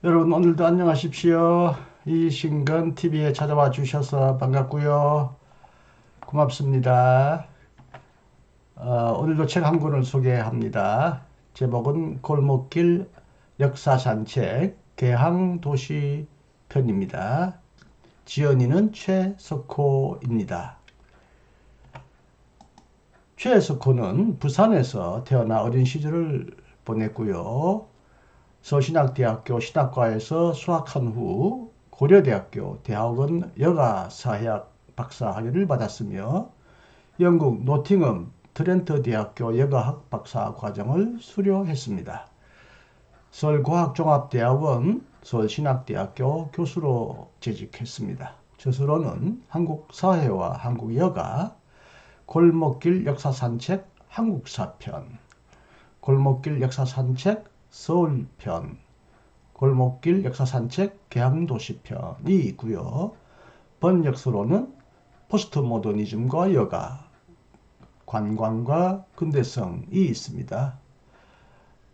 여러분 오늘도 안녕하십시오. 이신근 TV에 찾아와 주셔서 반갑고요. 고맙습니다. 오늘도 책 한 권을 소개합니다. 제목은 골목길 역사산책 개항도시 편입니다. 지연이는 최석호입니다. 최석호는 부산에서 태어나 어린 시절을 보냈고요. 서신학대학교 신학과에서 수학한 후 고려대학교 대학원 여가사회학 박사학위를 받았으며 영국 노팅엄 트렌트 대학교 여가학 박사 과정을 수료했습니다. 서울과학종합대학원 서울신학대학교 교수로 재직했습니다. 저서로는 한국사회와 한국여가, 골목길 역사산책 한국사편, 골목길 역사산책 서울편, 골목길 역사산책 개항도시편이 있고요. 번역서로는 포스트모더니즘과 여가, 관광과 근대성이 있습니다.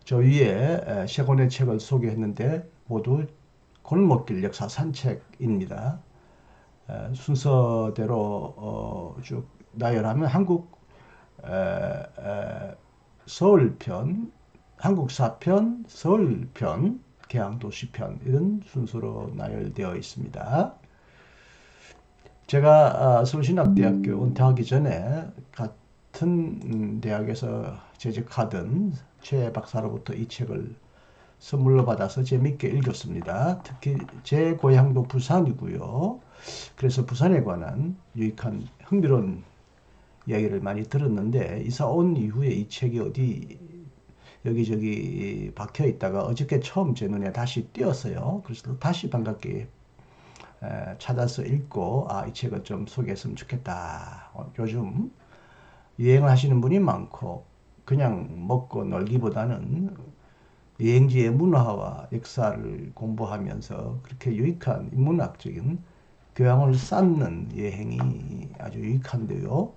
저 위에 세 권의 책을 소개했는데 모두 골목길 역사산책입니다. 순서대로 쭉 나열하면 한국 서울편, 한국사편, 서울편, 개항도시편 이런 순서로 나열되어 있습니다. 제가 서울신학대학교 은퇴하기 전에 같은 대학에서 재직하던 최 박사로부터 이 책을 선물로 받아서 재밌게 읽었습니다. 특히 제 고향도 부산이고요. 그래서 부산에 관한 유익한 흥미로운 이야기를 많이 들었는데 이사 온 이후에 이 책이 어디 여기저기 박혀 있다가 어저께 처음 제 눈에 다시 띄었어요. 그래서 다시 반갑게 찾아서 읽고 이 책을 좀 소개했으면 좋겠다. 요즘 여행을 하시는 분이 많고 그냥 먹고 놀기보다는 여행지의 문화와 역사를 공부하면서 그렇게 유익한 인문학적인 교양을 쌓는 여행이 아주 유익한데요.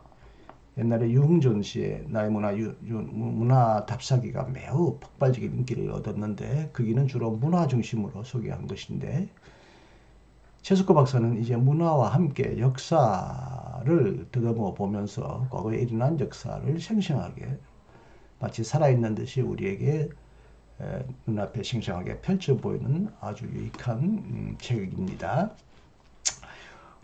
옛날에 유흥존 씨의 나의 문화 답사기가 매우 폭발적인 인기를 얻었는데 거기는 주로 문화 중심으로 소개한 것인데 최석호 박사는 이제 문화와 함께 역사를 더듬어 보면서 과거에 일어난 역사를 생생하게 마치 살아있는 듯이 우리에게 눈앞에 생생하게 펼쳐 보이는 아주 유익한 책입니다.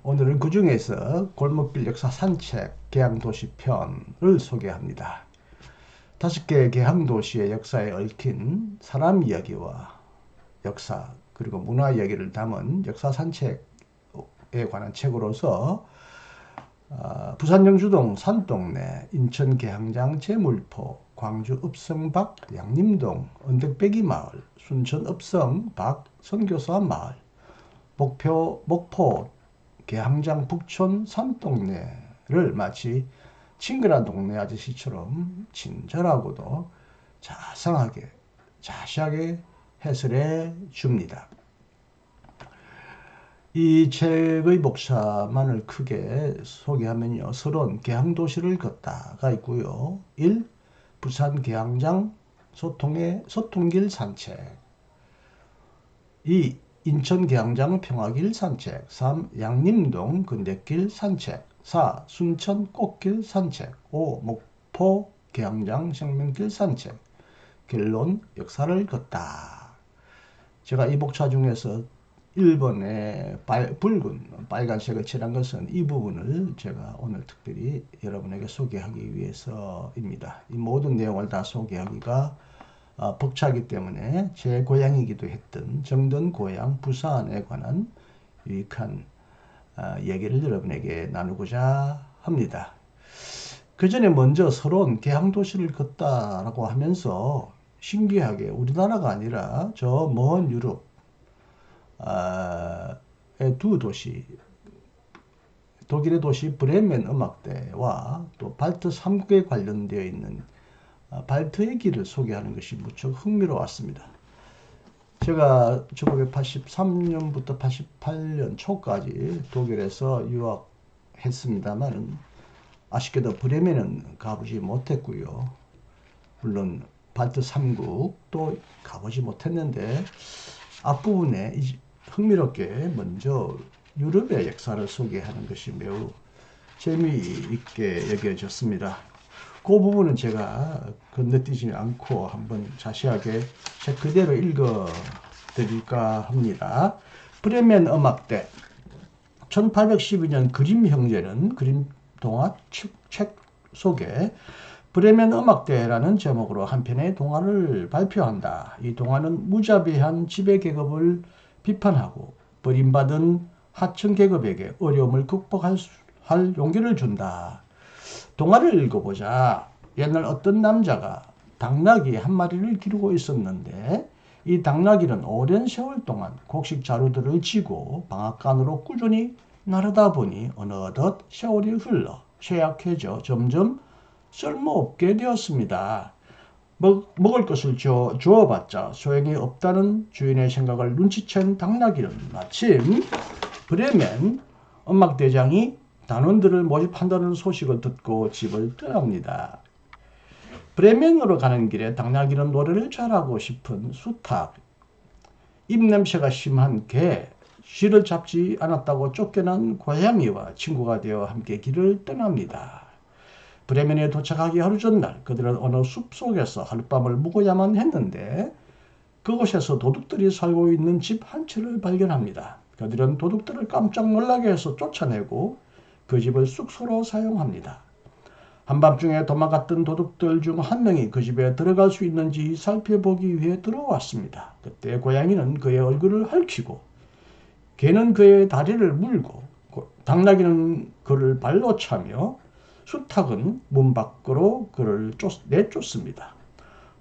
오늘은 그 중에서 골목길 역사 산책 개항도시 편을 소개합니다. 5개의 개항도시의 역사에 얽힌 사람 이야기와 역사 그리고 문화 이야기를 담은 역사 산책에 관한 책으로서 부산 영주동 산동네, 인천 계양장 제물포, 광주 읍성 밖 양림동, 언덕배기 마을, 순천 읍성 밖 선교사 마을, 목포 계양장 북촌 산동네를 마치 친근한 동네 아저씨처럼 친절하고도 자상하게 자세하게 해설해 줍니다. 이 책의 목차만을 크게 소개하면요. 서론 계항도시를 걷다가 있고요. 1. 부산 계양장 소통길 산책. 2. 인천 계양장 평화길 산책. 3. 양림동 근대길 산책. 4. 순천 꽃길 산책. 5. 목포 계양장 생명길 산책. 결론 역사를 걷다. 제가 이 목차 중에서 1번에 붉은 빨간색을 칠한 것은 이 부분을 제가 오늘 특별히 여러분에게 소개하기 위해서입니다. 이 모든 내용을 다 소개하기가 벅차기 때문에 제 고향이기도 했던 정든 고향 부산에 관한 유익한 얘기를 여러분에게 나누고자 합니다. 그 전에 먼저 서론 개항도시를 걷다라고 하면서 신기하게 우리나라가 아니라 저 먼 유럽 두 도시, 독일의 도시 브레멘 음악대와 또 발트 3국에 관련되어 있는 발트의 길을 소개하는 것이 무척 흥미로웠습니다. 제가 1983년부터 88년 초까지 독일에서 유학했습니다만 아쉽게도 브레멘은 가보지 못했고요. 물론 발트 3국도 가보지 못했는데 앞부분에 흥미롭게 먼저 유럽의 역사를 소개하는 것이 매우 재미있게 여겨졌습니다. 그 부분은 제가 건너뛰지 않고 한번 자세하게 책 그대로 읽어 드릴까 합니다. 브레멘 음악대 1812년 그림 형제는 그림 동화 책 속에 브레멘 음악대라는 제목으로 한 편의 동화를 발표한다. 이 동화는 무자비한 지배 계급을 비판하고 버림받은 하층 계급에게 어려움을 극복할 용기를 준다. 동화를 읽어보자. 옛날 어떤 남자가 당나귀 한 마리를 기르고 있었는데 이 당나귀는 오랜 세월 동안 곡식 자루들을 지고 방앗간으로 꾸준히 나르다 보니 어느덧 세월이 흘러 쇠약해져 점점 쓸모없게 되었습니다. 먹을 것을 주어봤자 소용이 없다는 주인의 생각을 눈치챈 당나귀는 마침 브레멘 음악대장이 단원들을 모집한다는 소식을 듣고 집을 떠납니다. 브레멘으로 가는 길에 당나귀는 노래를 잘하고 싶은 수탉, 입냄새가 심한 개, 쥐를 잡지 않았다고 쫓겨난 고양이와 친구가 되어 함께 길을 떠납니다. 브레멘에 도착하기 하루 전날 그들은 어느 숲속에서 하룻밤을 묵어야만 했는데 그곳에서 도둑들이 살고 있는 집 한 채를 발견합니다. 그들은 도둑들을 깜짝 놀라게 해서 쫓아내고 그 집을 숙소로 사용합니다. 한밤중에 도망갔던 도둑들 중 한 명이 그 집에 들어갈 수 있는지 살펴보기 위해 들어왔습니다. 그때 고양이는 그의 얼굴을 핥히고 개는 그의 다리를 물고 당나귀는 그를 발로 차며 수탉은 문 밖으로 그를 내쫓습니다.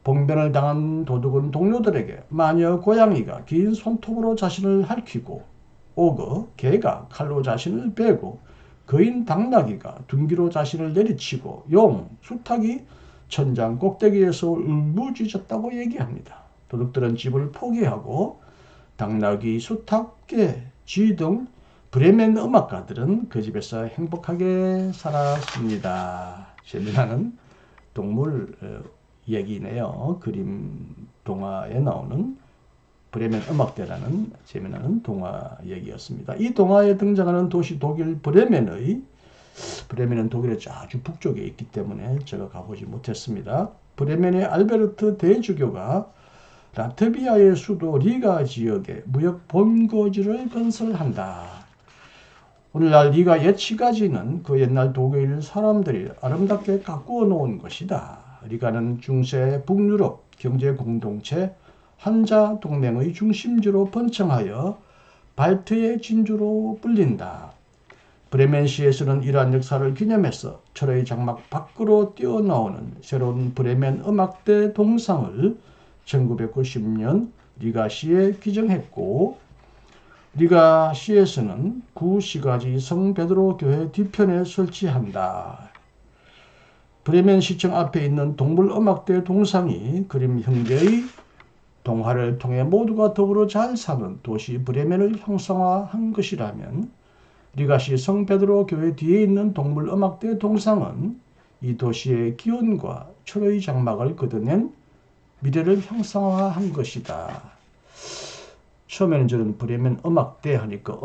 봉변을 당한 도둑은 동료들에게 마녀 고양이가 긴 손톱으로 자신을 핥히고 오거 개가 칼로 자신을 베고 거인 당나귀가 둔기로 자신을 내리치고 용 수탉이 천장 꼭대기에서 울부짖었다고 얘기합니다. 도둑들은 집을 포기하고 당나귀, 수탉, 개, 쥐 등 브레멘 음악가들은 그 집에서 행복하게 살았습니다. 재미나는 동물 얘기네요. 그림 동화에 나오는 브레멘 음악대라는 재미나는 동화 얘기였습니다. 이 동화에 등장하는 도시 독일 브레멘은 독일의 아주 북쪽에 있기 때문에 제가 가보지 못했습니다. 브레멘의 알베르트 대주교가 라트비아의 수도 리가 지역에 무역 본거지를 건설한다. 오늘날 리가 옛 시가지는 그 옛날 독일 사람들이 아름답게 가꾸어 놓은 것이다. 리가는 중세 북유럽 경제 공동체 한자 동맹의 중심지로 번창하여 발트의 진주로 불린다. 브레멘시에서는 이러한 역사를 기념해서 철의 장막 밖으로 뛰어나오는 새로운 브레멘 음악대 동상을 1990년 리가시에 기증했고 리가시에서는 구시가지 성베드로 교회 뒤편에 설치한다. 브레멘 시청 앞에 있는 동물음악대 동상이 그림 형제의 동화를 통해 모두가 더불어 잘 사는 도시 브레멘을 형상화한 것이라면 리가시 성베드로 교회 뒤에 있는 동물음악대 동상은 이 도시의 기운과 철의 장막을 걷어낸 미래를 형상화한 것이다. 처음에는 저는 브레멘 음악대 하니까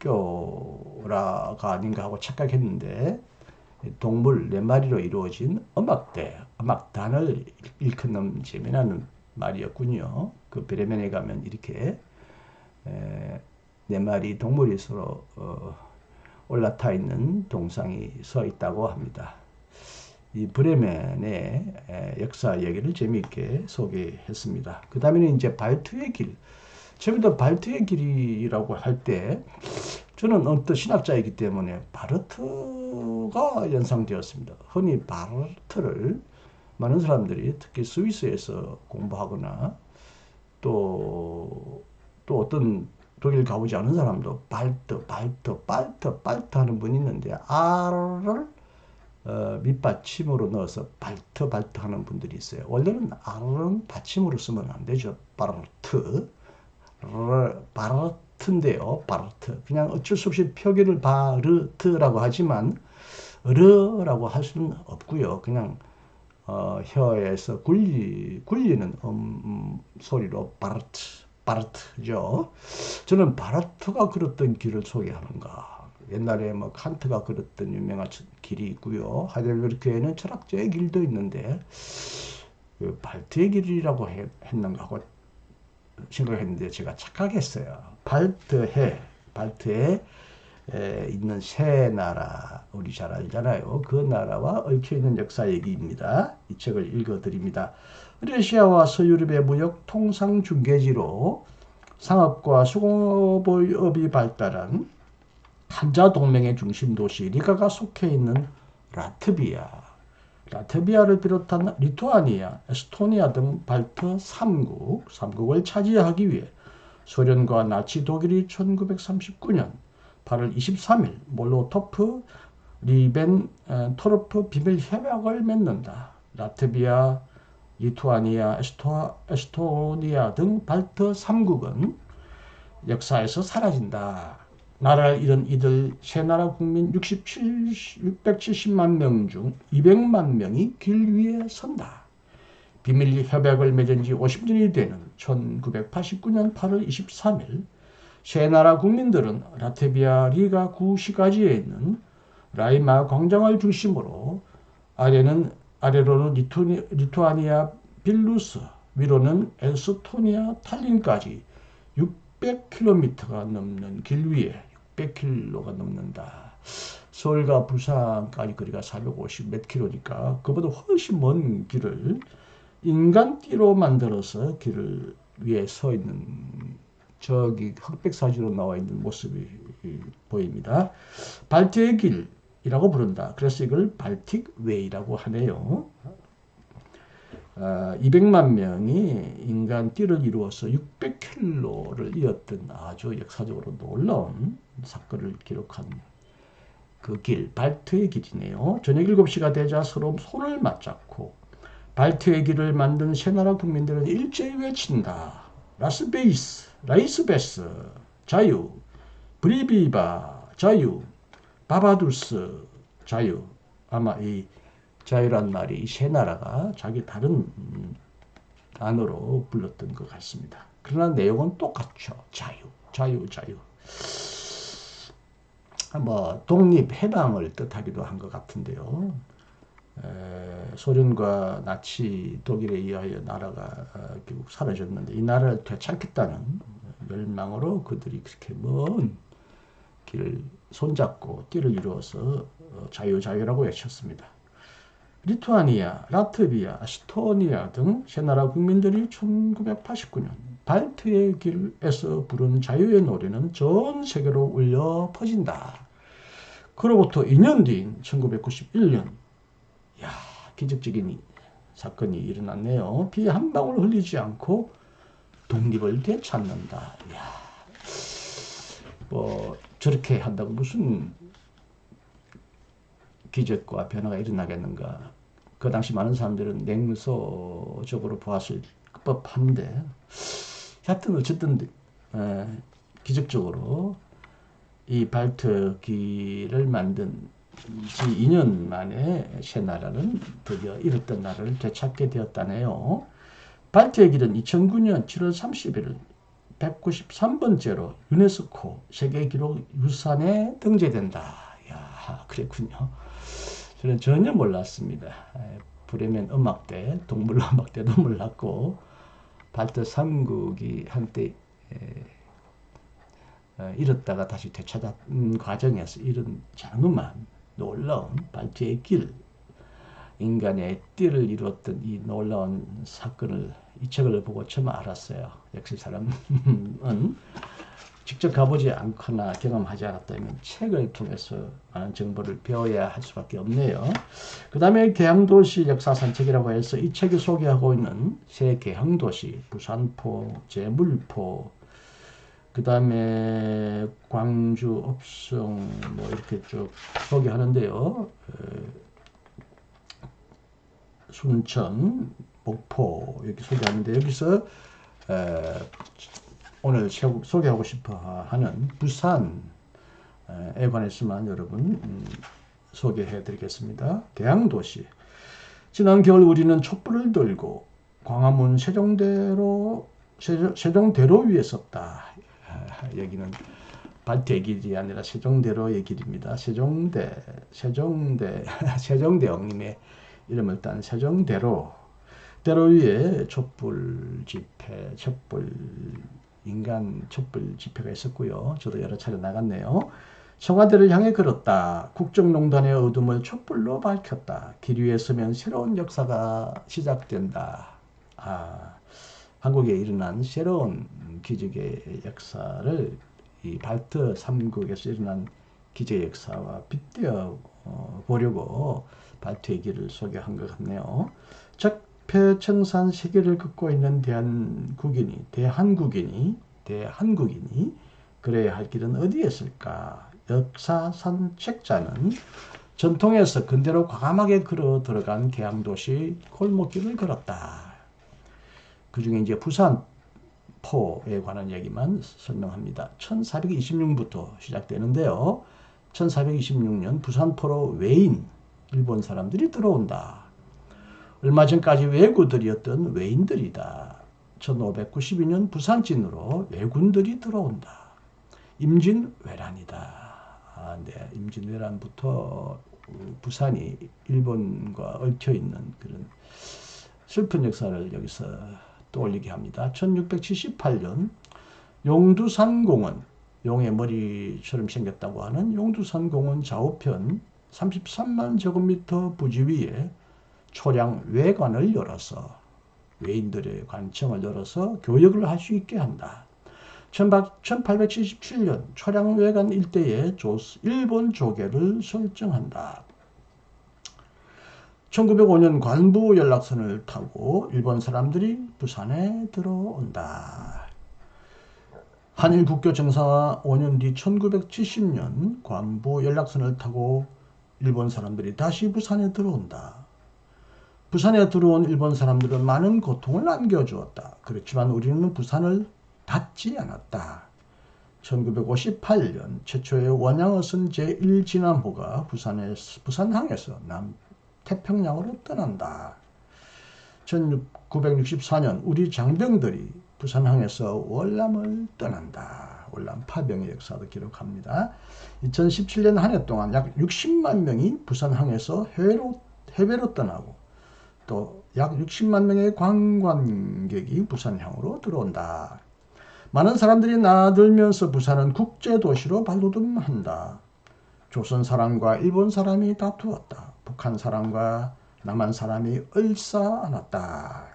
음악대학교라가 아닌가 하고 착각했는데 동물 4마리로 이루어진 음악대, 음악단을 일컫는 재미나는 말이었군요. 그 브레멘에 가면 이렇게 4마리 동물이 서로 올라타 있는 동상이 서 있다고 합니다. 이 브레멘의 역사 얘기를 재미있게 소개했습니다. 그 다음에는 이제 발트의 길. 처음부터 발트의 길이라고 할 때 저는 어떤 신학자이기 때문에 바르트가 연상되었습니다. 흔히 바르트를 많은 사람들이 특히 스위스에서 공부하거나 또 어떤 독일 가보지 않은 사람도 발트 하는 분이 있는데 R을 밑받침으로 넣어서 발트 하는 분들이 있어요. 원래는 R은 받침으로 쓰면 안 되죠. 바르트인데요. 바르트. 그냥 어쩔 수 없이 표기를 바르트라고 하지만 르라고 할 수는 없고요. 그냥 혀에서 굴리는 소리로 바르트 바르트죠. 저는 바르트가 걸었던 길을 소개하는가. 옛날에 뭐 칸트가 걸었던 유명한 길이 있고요. 하이델베르크에는 철학자의 길도 있는데 그 발트의 길이라고 했는가 하고 생각했는데 제가 착각했어요. 발트에 있는 세 나라 우리 잘 알잖아요. 그 나라와 얽혀있는 역사 얘기입니다. 이 책을 읽어드립니다. 러시아와 서유럽의 무역 통상 중개지로 상업과 수공업이 발달한 한자 동맹의 중심 도시 리가가 속해 있는 라트비아를 비롯한 리투아니아, 에스토니아 등 발트 3국을 차지하기 위해 소련과 나치 독일이 1939년 8월 23일 몰로토프 리벤토로프 비밀 협약을 맺는다. 라트비아, 리투아니아, 에스토니아 등 발트 3국은 역사에서 사라진다. 나라를 잃은 이들 세 나라 국민 670만 명 중 200만 명이 길 위에 선다. 비밀 협약을 맺은 지 50년이 되는 1989년 8월 23일 세 나라 국민들은 라트비아 리가 구시가지에 있는 라이마 광장을 중심으로 아래로는 리투아니아 빌누스, 위로는 에스토니아 탈린까지 600km가 넘는 길 위에 600km가 넘는다. 서울과 부산까지 거리가 450 몇 킬로니까 그보다 훨씬 먼 길을 인간띠로 만들어서 길을 위에 서 있는 저기 흑백 사진으로 나와 있는 모습이 보입니다. 발트의 길이라고 부른다. 그래서 이걸 발틱 웨이라고 하네요. 200만 명이 인간띠를 이루어서 600km를 이었던 아주 역사적으로 놀라운 사건을 기록한 그 길, 발트의 길이네요. 저녁 7시가 되자 서로 손을 맞잡고 발트의 길을 만든 세 나라 국민들은 일제히 외친다. 라이스베스, 자유, 브리비바, 자유, 바바두스, 자유. 아마 이 자유란 말이 이 세 나라가 자기 다른 단어로 불렀던 것 같습니다. 그러나 내용은 똑같죠. 자유. 뭐 독립, 해방을 뜻하기도 한 것 같은데요. 소련과 나치 독일에 의하여 나라가 결국 사라졌는데 이 나라를 되찾겠다는 열망으로 그들이 그렇게 먼 길을 손잡고 띠를 이루어서 자유라고 외쳤습니다. 리투아니아, 라트비아, 에스토니아 등 세 나라 국민들이 1989년 발트의 길에서 부른 자유의 노래는 전 세계로 울려 퍼진다. 그로부터 2년 뒤인 1991년 기적적인 사건이 일어났네요. 피 한 방울 흘리지 않고 독립을 되찾는다. 뭐 저렇게 한다고 무슨 기적과 변화가 일어나겠는가. 그 당시 많은 사람들은 냉소적으로 보았을 법한데 하여튼 어쨌든 기적적으로 이 발트기를 만든 지 2년 만에 새 나라는 드디어 잃었던 나라를 되찾게 되었다네요. 발트의 길은 2009년 7월 30일 193번째로 유네스코 세계기록 유산에 등재된다. 그랬군요. 저는 전혀 몰랐습니다. 브레멘 음악대, 동물 음악대도 몰랐고 발트 3국이 한때 잃었다가 다시 되찾은 과정에서 이런 장엄한 놀라운 발트의 길, 인간의 띠를 이루었던 이 놀라운 사건을 이 책을 보고 처음 알았어요. 역시 사람은 직접 가보지 않거나 경험하지 않았다면 책을 통해서 많은 정보를 배워야 할 수밖에 없네요. 그 다음에 개항도시 역사산책이라고 해서 이 책이 소개하고 있는 새 개항도시, 부산포, 제물포, 그 다음에 광주, 업성 뭐 이렇게 쭉 소개하는데요. 순천, 목포 이렇게 소개하는데 여기서 오늘 소개하고 싶어 하는 부산에 관해서만 여러분 소개해 드리겠습니다. 개항도시. 지난 겨울 우리는 촛불을 들고 광화문 세종대로 세종대로 위에 썼다. 여기는 발트의 길이 아니라 세종대로의 길입니다. 세종대왕님의 이름을 딴 세종대로 위에 촛불 집회, 인간 촛불 집회가 있었고요. 저도 여러 차례 나갔네요. 청와대를 향해 걸었다. 국정농단의 어둠을 촛불로 밝혔다. 길 위에 서면 새로운 역사가 시작된다. 한국에 일어난 새로운 기적의 역사를 이 발트 3국에서 일어난 기적의 역사와 빗대어 보려고 발트의 길을 소개한 것 같네요. 적폐청산 세계를 긋고 있는 대한국인이 그래야 할 길은 어디에 있을까? 역사 산책자는 전통에서 근대로 과감하게 걸어 들어간 개항도시 골목길을 걸었다. 그 중에 이제 부산포에 관한 얘기만 설명합니다. 1426부터 시작되는데요. 1426년 부산포로 일본 사람들이 들어온다. 얼마 전까지 왜구들이었던 외인들이다. 1592년 부산진으로 왜군들이 들어온다. 임진왜란이다. 네, 임진왜란부터 부산이 일본과 얽혀있는 그런 슬픈 역사를 여기서 떠올리게 합니다. 1678년 용두산공원, 용의 머리처럼 생겼다고 하는 용두산공원 좌우편 33만 제곱미터 부지 위에 초량 외관을 열어서 외인들의 관청을 열어서 교역을 할 수 있게 한다. 1877년 초량외관 일대에 일본 조계를 설정한다. 1905년 관부 연락선을 타고 일본 사람들이 부산에 들어온다. 한일 국교 정상화 5년 뒤 1970년 관부 연락선을 타고 일본 사람들이 다시 부산에 들어온다. 부산에 들어온 일본 사람들은 많은 고통을 안겨주었다. 그렇지만 우리는 부산을 닫지 않았다. 1958년 최초의 원양어선 제1진함호가 부산항에서 남태평양으로 떠난다. 1964년 우리 장병들이 부산항에서 월남을 떠난다. 월남 파병의 역사도 기록합니다. 2017년 한 해 동안 약 60만 명이 부산항에서 해외로 떠나고 또 약 60만 명의 관광객이 부산항으로 들어온다. 많은 사람들이 나들면서 부산은 국제도시로 발돋움한다. 조선 사람과 일본 사람이 다투었다. 북한 사람과 남한 사람이 얼싸안았다.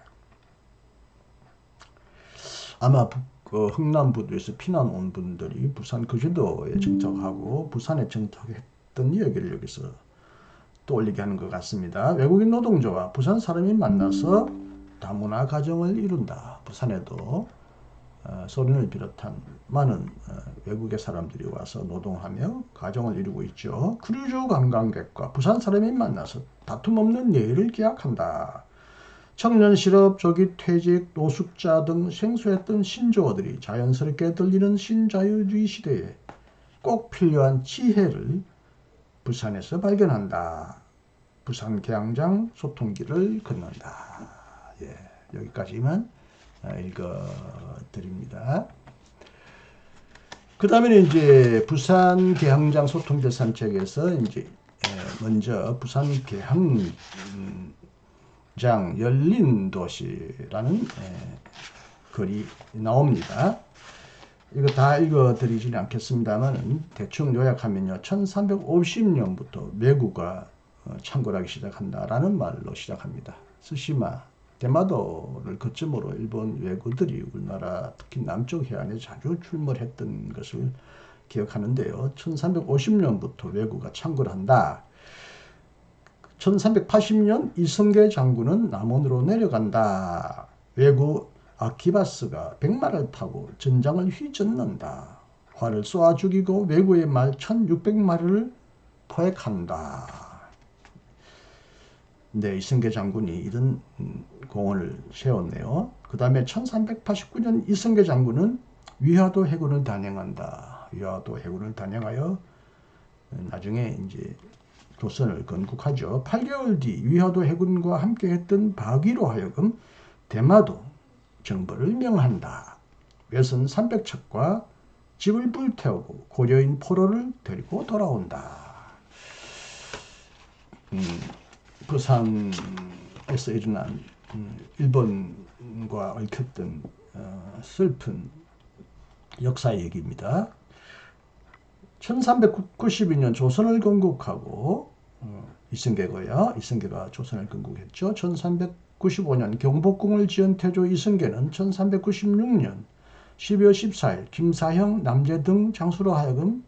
아마 흥남부두에서 피난 온 분들이 부산 거제도에 정착하고 부산에 정착했던 이야기를 여기서 떠올리게 하는 것 같습니다. 외국인 노동자와 부산 사람이 만나서 다문화 가정을 이룬다. 부산에도 소련을 비롯한 많은 외국의 사람들이 와서 노동하며 가정을 이루고 있죠. 크루즈 관광객과 부산 사람이 만나서 다툼 없는 예의를 기약한다. 청년 실업, 조기 퇴직, 노숙자 등 생소했던 신조어들이 자연스럽게 들리는 신자유주의 시대에 꼭 필요한 지혜를 부산에서 발견한다. 부산 계양장 소통길을 걷는다. 예, 여기까지만 읽어드립니다. 그 다음에는 이제 부산 계양장 소통길 산책에서 이제 먼저 부산 계양장 열린 도시라는 글이 나옵니다. 이거 다 읽어드리지는 않겠습니다만 대충 요약하면요. 1350년부터 왜구가 창궐하기 시작한다라는 말로 시작합니다. 스시마, 대마도를 거점으로 일본 왜구들이 우리나라 특히 남쪽 해안에 자주 출몰했던 것을 기억하는데요. 1350년부터 왜구가 창궐한다. 1380년 이성계 장군은 남원으로 내려간다. 왜구 아키바스가 백마를 타고 전장을 휘젓는다. 활을 쏘아 죽이고 왜구의 말 1600마리를 포획한다. 네, 이성계 장군이 이런 공헌을 세웠네요. 그 다음에 1389년 이성계 장군은 위화도 해군을 단행한다. 위화도 해군을 단행하여 나중에 이제 조선을 건국하죠. 8개월 뒤 위화도 해군과 함께 했던 박위로 하여금 대마도 정벌을 명한다. 외선 300척과 집을 불태우고 고려인 포로를 데리고 돌아온다. 부산에서 일어난 일본과 얽혔던 슬픈 역사 얘기입니다. 1392년 조선을 건국하고 이승계고요. 이승계가 조선을 건국했죠. 1395년 경복궁을 지은 태조 이승계는 1396년 12월 14일 김사형, 남재 등 장수로 하여금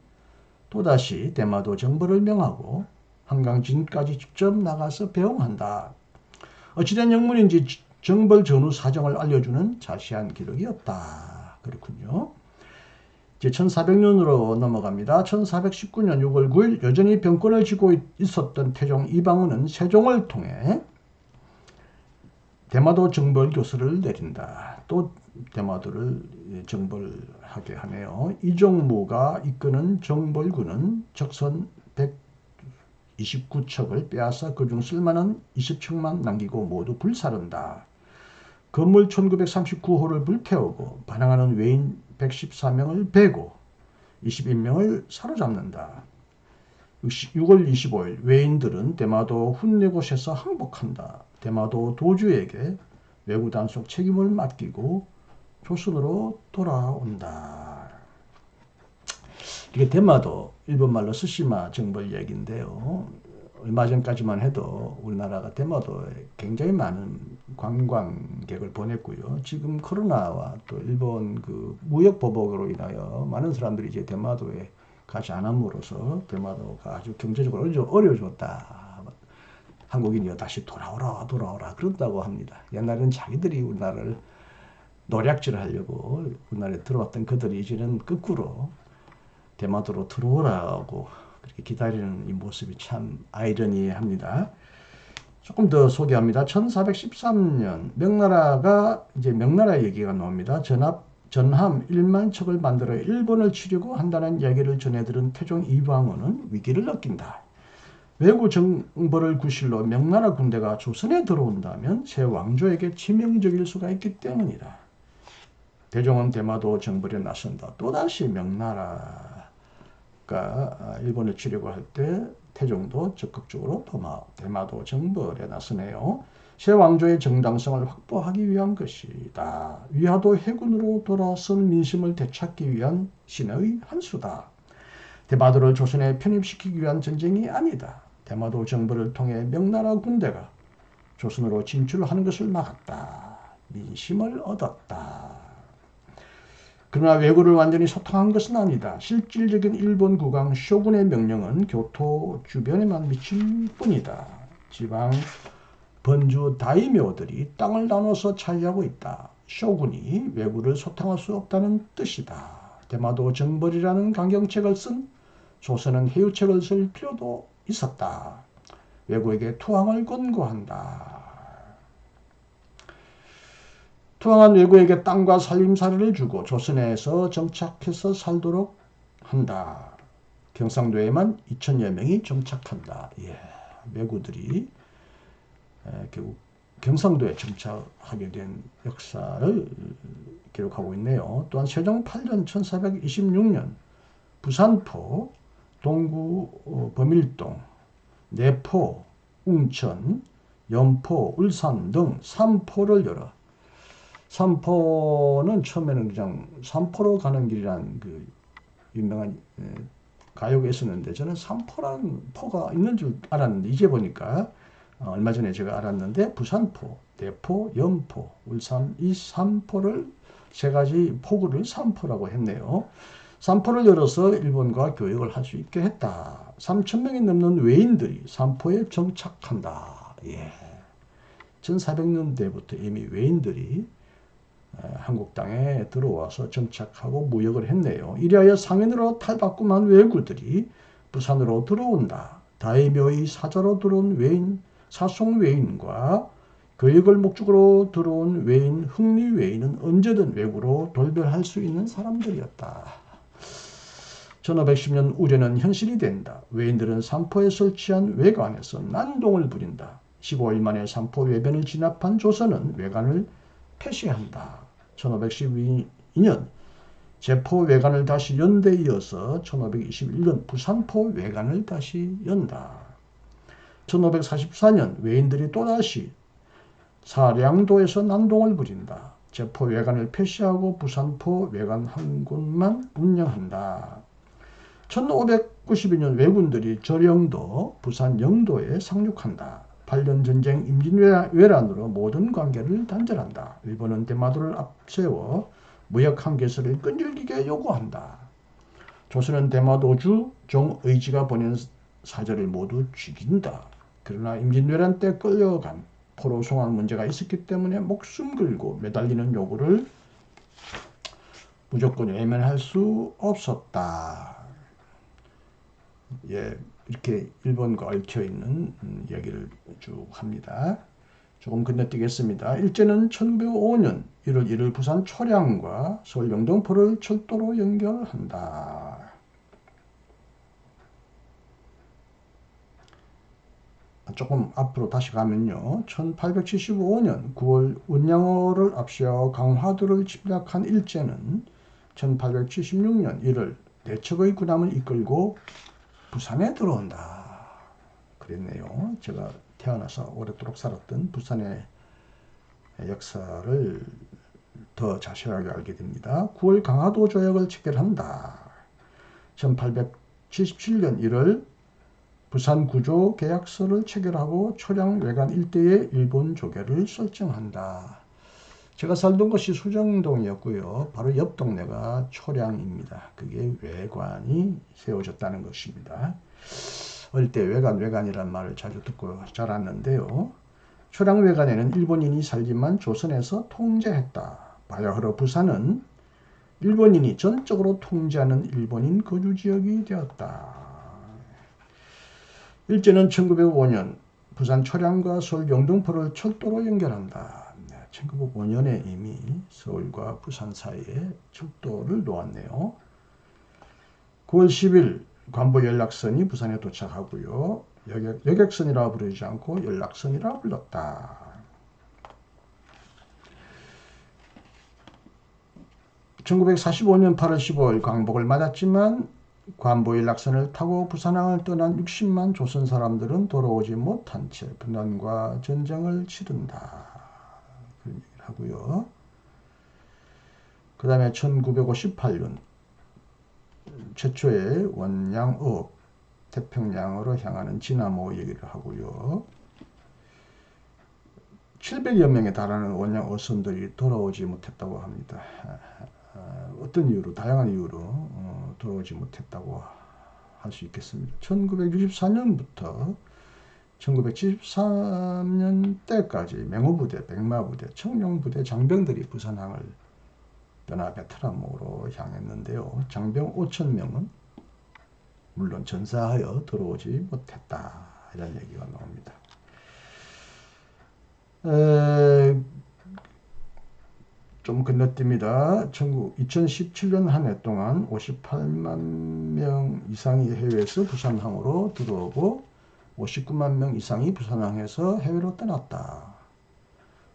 또다시 대마도 정벌을 명하고 한강진까지 직접 나가서 배웅한다. 어찌된 영문인지 정벌 전후 사정을 알려주는 자세한 기록이 없다. 그렇군요. 이제 1400년으로 넘어갑니다. 1419년 6월 9일 여전히 병권을 쥐고 있었던 태종 이방원은 세종을 통해 대마도 정벌 교서를 내린다. 또 대마도를 정벌하게 하네요. 이종무가 이끄는 정벌군은 적선 129척을 빼앗아 그중 쓸만한 20척만 남기고 모두 불사른다. 건물 1939호를 불태우고 반항하는 외인 114명을 베고 21명을 사로잡는다. 6월 25일 외인들은 대마도 훈내 곳에서 항복한다. 대마도 도주에게 외구 단속 책임을 맡기고 조선으로 돌아온다. 이게 대마도 일본말로 스시마 정벌 얘기인데요. 얼마 전까지만 해도 우리나라가 대마도에 굉장히 많은 관광객을 보냈고요. 지금 코로나와 또 일본 그 무역 보복으로 인하여 많은 사람들이 이제 대마도에 가지 않음으로써 대마도가 아주 경제적으로 어려워졌다. 한국인이 다시 돌아오라 그런다고 합니다. 옛날에는 자기들이 우리나라를 노략질을 하려고 우리나라에 들어왔던 그들이 이제는 거꾸로 대마도로 들어오라고 그렇게 기다리는 이 모습이 참 아이러니합니다. 조금 더 소개합니다. 1413년 명나라가 이제 명나라 얘기가 나옵니다. 전함 1만 척을 만들어 일본을 치려고 한다는 이야기를 전해 들은 태종 이방원은 위기를 느낀다. 외구 정벌을 구실로 명나라 군대가 조선에 들어온다면 새 왕조에게 치명적일 수가 있기 때문이다. 대종은 대마도 정벌에 나선다. 또다시 명나라가 일본을 치려고 할 때 태종도 적극적으로 대마도 정벌에 나서네요. 새 왕조의 정당성을 확보하기 위한 것이다. 위화도 해군으로 돌아선 민심을 되찾기 위한 신의 한 수다. 대마도를 조선에 편입시키기 위한 전쟁이 아니다. 대마도 정벌을 통해 명나라 군대가 조선으로 진출하는 것을 막았다. 민심을 얻었다. 그러나 왜구를 완전히 소탕한 것은 아니다. 실질적인 일본 국왕 쇼군의 명령은 교토 주변에만 미칠 뿐이다. 지방 번주 다이묘들이 땅을 나눠서 차지하고 있다. 쇼군이 왜구를 소탕할 수 없다는 뜻이다. 대마도 정벌이라는 강경책을 쓴 조선은 해유책을 쓸 필요도 있었다. 왜구에게 투항을 권고한다. 투항한 왜구에게 땅과 살림살이를 주고 조선에서 정착해서 살도록 한다. 경상도에만 2,000여 명이 정착한다. 왜구들이 결국 경상도에 정착하게 된 역사를 기록하고 있네요. 또한 세종 8년 1426년 부산포, 동구 범일동, 내포, 웅천, 연포, 울산 등 3포를 열어 삼포는 처음에는 그냥 삼포로 가는 길이란 그 유명한 가요가 있었는데 저는 삼포라는 포가 있는 줄 알았는데 이제 보니까 얼마 전에 제가 알았는데 부산포, 내포, 연포, 울산 이 3포를 세 가지 포구를 3포라고 했네요. 3포를 열어서 일본과 교역을 할 수 있게 했다. 3,000명이 넘는 외인들이 3포에 정착한다. 1400년대부터 이미 외인들이 한국 땅에 들어와서 정착하고 무역을 했네요. 이리하여 상인으로 탈바꿈한 왜구들이 부산으로 들어온다. 다이묘의 사자로 들어온 외인, 사송 외인과 교역을 목적으로 들어온 외인, 흥리 외인은 언제든 왜구로 돌변할 수 있는 사람들이었다. 1510년 우려는 현실이 된다. 외인들은 삼포에 설치한 외관에서 난동을 부린다. 15일 만에 삼포 외변을 진압한 조선은 외관을 폐쇄한다. 1512년 제포 외관을 다시 연대 이어서 1521년 부산포 외관을 다시 연다. 1544년 외인들이 또다시 사량도에서 난동을 부린다. 제포 외관을 폐쇄하고 부산포 외관 한 곳만 운영한다. 1592년 왜군들이 저령도, 부산 영도에 상륙한다. 8년 전쟁 임진왜란으로 모든 관계를 단절한다. 일본은 대마도를 앞세워 무역 한계선을 끈질기게 요구한다. 조선은 대마도주 정의지가 보낸 사절을 모두 죽인다. 그러나 임진왜란 때 끌려간 포로 송환 문제가 있었기 때문에 목숨 걸고 매달리는 요구를 무조건 외면할 수 없었다. 예, 이렇게 일본과 얽혀있는 얘기를 쭉 합니다. 조금 건너뛰겠습니다. 일제는 1905년 1월 1일 부산 초량과 서울 영등포를 철도로 연결한다. 조금 앞으로 다시 가면요. 1875년 9월 운양호를 압수하고 강화도를 침략한 일제는 1876년 1월 내척의 군함을 이끌고 부산에 들어온다. 그랬네요. 제가 태어나서 오랫도록 살았던 부산의 역사를 더 자세하게 알게 됩니다. 9월 강화도 조약을 체결한다. 1877년 1월 부산 구조 계약서를 체결하고 초량 외관 일대에 일본 조계를 설정한다. 제가 살던 곳이 수정동이었고요. 바로 옆 동네가 초량입니다. 그게 외관이 세워졌다는 것입니다. 어릴 때 외관이란 말을 자주 듣고 자랐는데요. 초량 외관에는 일본인이 살지만 조선에서 통제했다. 바야흐로 부산은 일본인이 전적으로 통제하는 일본인 거주지역이 되었다. 일제는 1905년 부산 초량과 서울 영등포를 철도로 연결한다. 1905년에 이미 서울과 부산 사이에 철도를 놓았네요. 9월 10일 관보 연락선이 부산에 도착하고요. 여객선이라 부르지 않고 연락선이라 불렀다. (1945년 8월 15일) 광복을 맞았지만 관보 연락선을 타고 부산항을 떠난 60만 조선 사람들은 돌아오지 못한 채 분단과 전쟁을 치른다. 그런 얘기를 하고요. 그 다음에 1958년 최초의 원양업 태평양으로 향하는 진화모 얘기를 하고요. 700여 명에 달하는 원양 어선들이 돌아오지 못했다고 합니다. 어떤 이유로, 다양한 이유로 돌아오지 못했다고 할 수 있겠습니다. 1964년부터 1973년 때까지 맹호부대, 백마부대, 청룡부대 장병들이 부산항을 떠나 베트남으로 향했는데요. 장병 5,000명은 물론 전사하여 들어오지 못했다. 이런 얘기가 나옵니다. '좀 건너뜁니다. 2017년 한 해 동안 58만 명 이상이 해외에서 부산항으로 들어오고 59만 명 이상이 부산항에서 해외로 떠났다.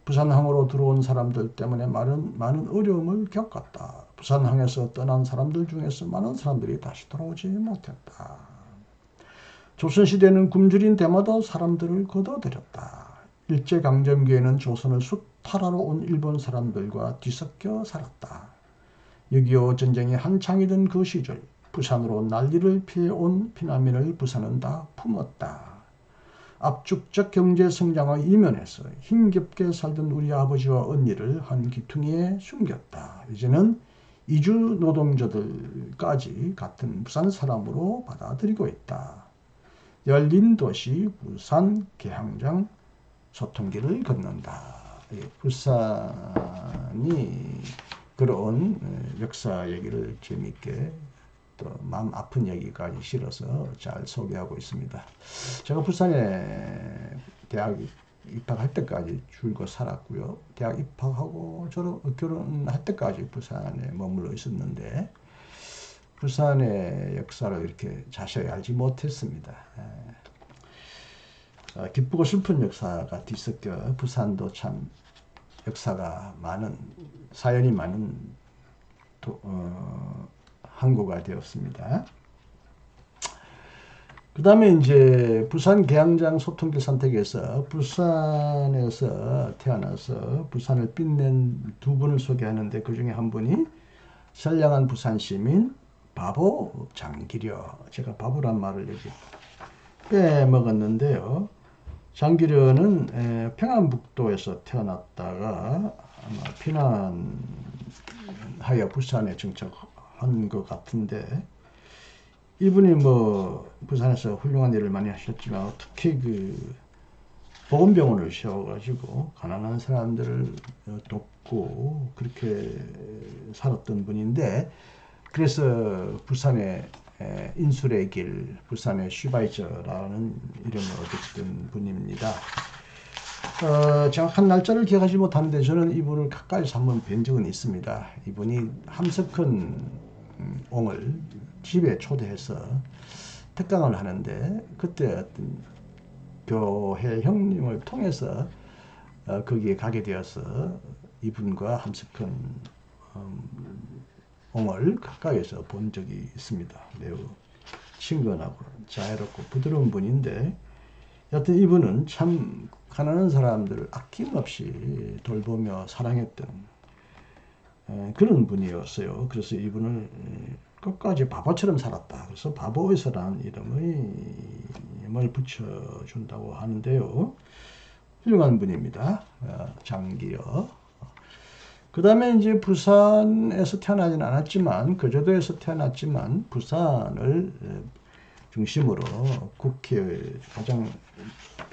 부산항으로 들어온 사람들 때문에 많은 어려움을 겪었다. 부산항에서 떠난 사람들 중에서 많은 사람들이 다시 돌아오지 못했다. 조선시대는 굶주린 데마다 사람들을 거둬들였다. 일제강점기에는 조선을 수탈하러 온 일본 사람들과 뒤섞여 살았다. 6.25 전쟁이 한창이던 그 시절 부산으로 난리를 피해온 피난민을 부산은 다 품었다. 압축적 경제 성장의 이면에서 힘겹게 살던 우리 아버지와 언니를 한 기퉁이에 숨겼다. 이제는 이주 노동자들까지 같은 부산 사람으로 받아들이고 있다. 열린 도시 부산 개항장 소통길을 걷는다. 부산이 그런 역사 얘기를 재미있게 또 마음 아픈 얘기까지 실어서 잘 소개하고 있습니다. 제가 부산에 대학 입학할 때까지 줄곧 살았고요. 대학 입학하고 결혼할 때까지 부산에 머물러 있었는데 부산의 역사를 이렇게 자세히 알지 못했습니다. 기쁘고 슬픈 역사가 뒤섞여 부산도 참 역사가 많은, 사연이 많은 항구가 되었습니다. 그 다음에 이제 부산 계양장 소통길 선택에서 부산에서 태어나서 부산을 빛낸 두 분을 소개하는데, 그 중에 한 분이 선량한 부산 시민 바보 장기려. 제가 바보란 말을 여기 빼먹었는데요. 장기려는 평안북도에서 태어났다가 아마 피난하여 부산에 정착한 것 같은데, 이분이 뭐 부산에서 훌륭한 일을 많이 하셨지만 특히 그 보건병원을 세워가지고 가난한 사람들을 돕고 그렇게 살았던 분인데, 그래서 부산의 인술의 길, 부산의 슈바이처라는 이름을 얻었던 분입니다. 정확한 날짜를 기억하지 못하는데 저는 이분을 가까이서 한번 뵌 적은 있습니다. 이분이 함석헌 옹을 집에 초대해서 특강을 하는데, 그때 어떤 교회 형님을 통해서 거기에 가게 되어서 이분과 함석헌 옹을 가까이서 본 적이 있습니다. 매우 친근하고 자애롭고 부드러운 분인데, 여하튼 이분은 참 가난한 사람들을 아낌없이 돌보며 사랑했던 그런 분이었어요. 그래서 이분을 끝까지 바보처럼 살았다. 그래서 바보의서라는 이름을 붙여준다고 하는데요. 훌륭한 분입니다. 장기여. 그 다음에 이제 부산에서 태어나진 않았지만, 거제도에서 태어났지만 부산을 중심으로 가장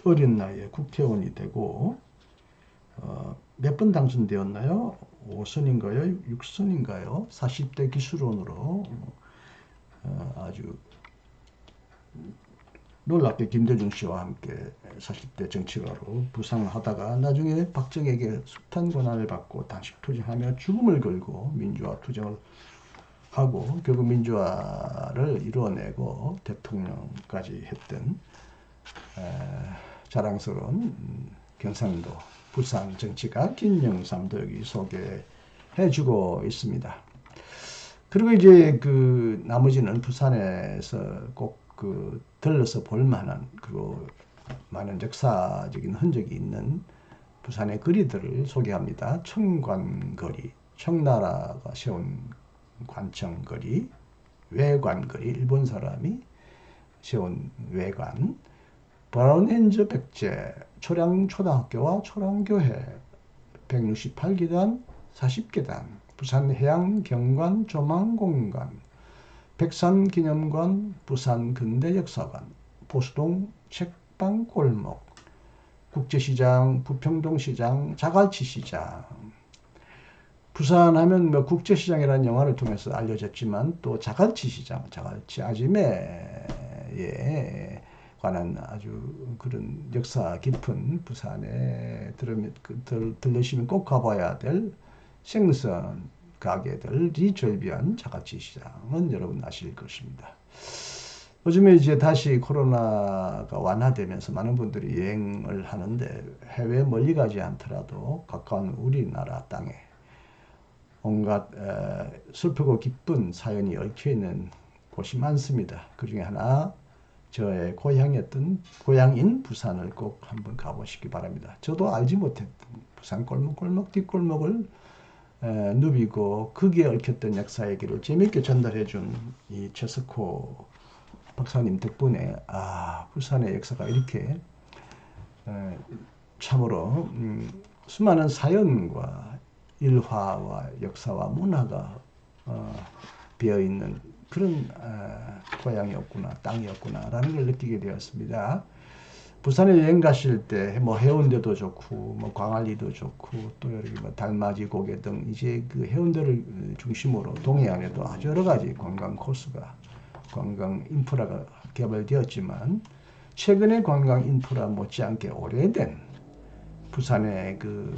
어린 나이에 국회의원이 되고, 몇 번 당선되었나요? 5선인가요? 6선인가요? 40대 기술원으로 아주 놀랍게 김대중 씨와 함께 40대 정치가로 부상하다가 나중에 박정희에게 숱한 고난을 받고 단식 투쟁하며 죽음을 걸고 민주화 투쟁을 하고 결국 민주화를 이루어내고 대통령까지 했던 자랑스러운 경상도 부산 정치가 김영삼도 여기 소개해주고 있습니다. 그리고 이제 그 나머지는 부산에서 꼭 들러서 볼 만한, 그리고 많은 역사적인 흔적이 있는 부산의 거리들을 소개합니다. 청관거리, 청나라가 세운 관청거리, 외관거리, 일본 사람이 세운 외관, 브라운엔저 백제, 초량초등학교와 초량교회, 168계단, 40계단, 부산해양경관 조망공간, 백산기념관, 부산근대역사관, 보수동 책방골목, 국제시장, 부평동시장, 자갈치시장. 부산하면 뭐 국제시장이라는 영화를 통해서 알려졌지만 또 자갈치시장, 자갈치 아지매에 관한 아주 그런 역사 깊은, 부산에 들르시면 꼭 가봐야 될 생선 가게들이 절비한 자갈치 시장은 여러분 아실 것입니다. 요즘에 이제 다시 코로나가 완화되면서 많은 분들이 여행을 하는데, 해외 멀리 가지 않더라도 가까운 우리나라 땅에 온갖 슬프고 기쁜 사연이 얽혀있는 곳이 많습니다. 그 중에 하나, 저의 고향인 부산을 꼭 한번 가보시기 바랍니다. 저도 알지 못했던 부산 골목골목 뒷골목을 누비고 거기에 얽혔던 역사 얘기를 재미있게 전달해준 이 최석호 박사님 덕분에 부산의 역사가 이렇게 참으로 수많은 사연과 일화와 역사와 문화가 비어있는 그런 고향이었구나, 땅이었구나라는 걸 느끼게 되었습니다. 부산에 여행 가실 때 뭐 해운대도 좋고 뭐 광안리도 좋고 또 여기 뭐 달맞이 고개 등 이제 그 해운대를 중심으로 동해안에도 아주 여러 가지 관광 코스가, 관광 인프라가 개발되었지만, 최근에 관광 인프라 못지않게 오래된 부산의 그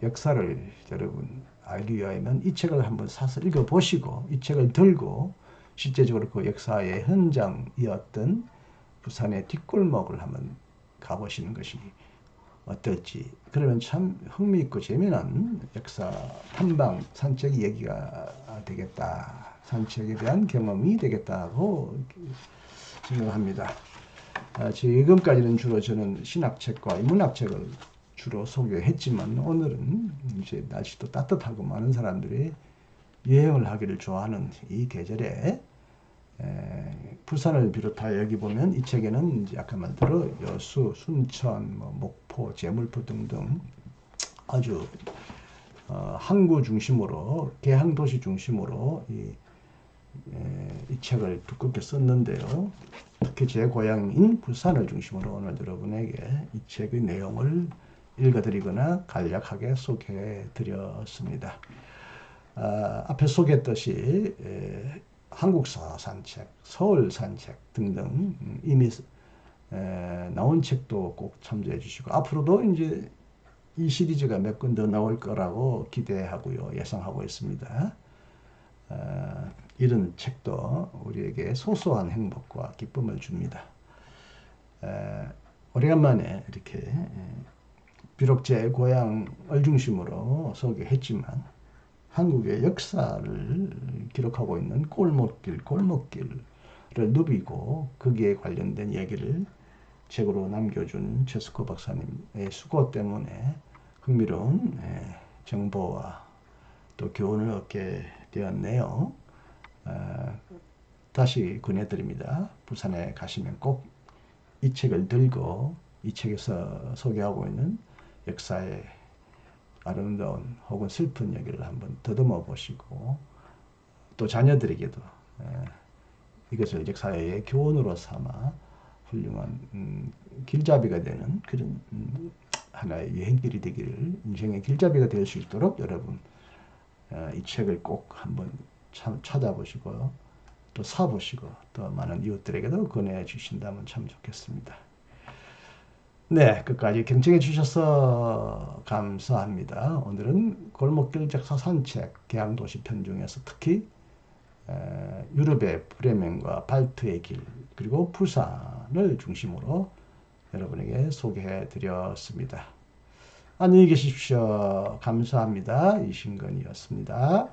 역사를 여러분 알기 위하면 이 책을 한번 사서 읽어보시고, 이 책을 들고 실제적으로 그 역사의 현장이었던 부산의 뒷골목을 한번 가보시는 것이 어떨지. 그러면 참 흥미있고 재미난 역사 탐방 산책 얘기가 되겠다. 산책에 대한 경험이 되겠다고 생각합니다. 지금까지는 주로 저는 신학책과 인문학책을 주로 소개했지만 오늘은 이제 날씨도 따뜻하고 많은 사람들이 여행을 하기를 좋아하는 이 계절에 부산을 비롯하여 여기 보면 이 책에는 이제 아까 말대로 여수, 순천, 목포, 제물포 등등 아주 항구 중심으로 계항도시 중심으로 이 책을 두껍게 썼는데요. 특히 제 고향인 부산을 중심으로 오늘 여러분에게 이 책의 내용을 읽어드리거나 간략하게 소개해 드렸습니다. 앞에 소개했듯이 한국사 산책, 서울 산책 등등 이미 나온 책도 꼭 참조해 주시고 앞으로도 이제 이 시리즈가 몇 권 더 나올 거라고 기대하고요. 예상하고 있습니다. 이런 책도 우리에게 소소한 행복과 기쁨을 줍니다. 오래간만에 이렇게 비록 제 고향을 중심으로 소개했지만 한국의 역사를 기록하고 있는 골목길을 누비고 거기에 관련된 얘기를 책으로 남겨준 최스코 박사님의 수고 때문에 흥미로운 정보와 또 교훈을 얻게 되었네요. 다시 권해드립니다. 부산에 가시면 꼭 이 책을 들고 이 책에서 소개하고 있는 역사의 아름다운 혹은 슬픈 얘기를 한번 더듬어 보시고 또 자녀들에게도 이것을 역사의 교훈으로 삼아 훌륭한 길잡이가 되는 그런 하나의 여행길이 되기를 인생의 길잡이가 될 수 있도록 여러분 이 책을 꼭 한번 찾아보시고 또 사보시고 또 많은 이웃들에게도 권해 주신다면 참 좋겠습니다. 네, 끝까지 경청해 주셔서 감사합니다. 오늘은 골목길 역사 산책 계양도시 편 중에서 특히 유럽의 브레멘과 발트의 길 그리고 부산을 중심으로 여러분에게 소개해 드렸습니다. 안녕히 계십시오. 감사합니다. 이신건이었습니다.